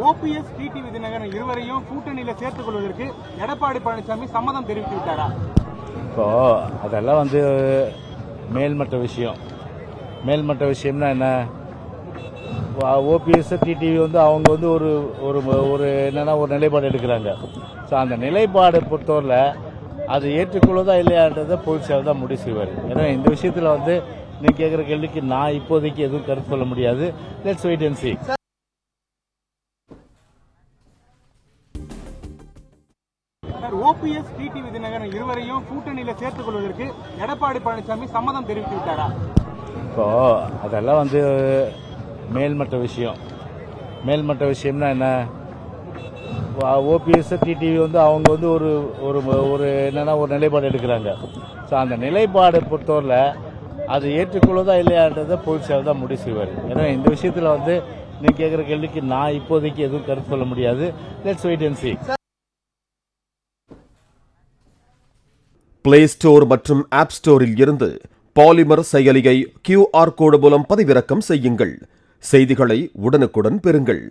OPS TTV Dinakaran இருவரையும் கூட்டணியில சேர்த்துக் கொள்வதற்கு எடப்பாடி பழனிசாமி சம்மதம் தெரிவித்து விட்டாரா? இப்போ அதெல்லாம் மேல்மட்ட விஷயம். மேல்மட்ட விஷயம்னா என்ன? ஓபிஎஸ் டிடிவி அவங்க ஒரு ஒரு என்னன்னா ஒரு நிலைப்பாடு எடுக்கிறாங்க. ஸோ அந்த நிலைப்பாடு பொறுத்தவரை அது ஏற்றுக்கொள்வதா இல்லையான்றதை பொதுச்செயலாளர் தான் முடிவு செய்வார். ஏன்னா இந்த விஷயத்தில் நீ கேட்குற கேள்விக்கு நான் இப்போதைக்கு எதுவும் கருத்து சொல்ல முடியாது. Let's wait and see. OPS TTV Dinakaran இருவரையும் கூட்டணியில சேர்த்துக் கொள்வதற்கு எடப்பாடி பழனிசாமி சம்மதம் தெரிவித்து விட்டாரா? இப்போ அதெல்லாம் மேல்மட்ட விஷயம். மேல்மட்ட விஷயம்னா என்ன? ஓபிஎஸ் டிடிவி அவங்க ஒரு ஒரு என்னன்னா ஒரு நிலைப்பாடு எடுக்கிறாங்க. ஸோ அந்த நிலைப்பாடு பொறுத்தவரை அது ஏற்றுக்கொள்வதா இல்லையான்றதை பொதுச்செயலாளர் தான் முடிவு செய்வார். ஏன்னா இந்த விஷயத்தில் நீ கேட்குற கேள்விக்கு நான் இப்போதைக்கு எதுவும் கருத்து சொல்ல முடியாது. Let's wait and see. Play store மற்றும் ஆப் ஸ்டோரில் இருந்து பாலிமர் செயலியை QR கோடு மூலம் பதிவிறக்கம் செய்யுங்கள். செய்திகளை உடனுக்குடன் பெறுங்கள்.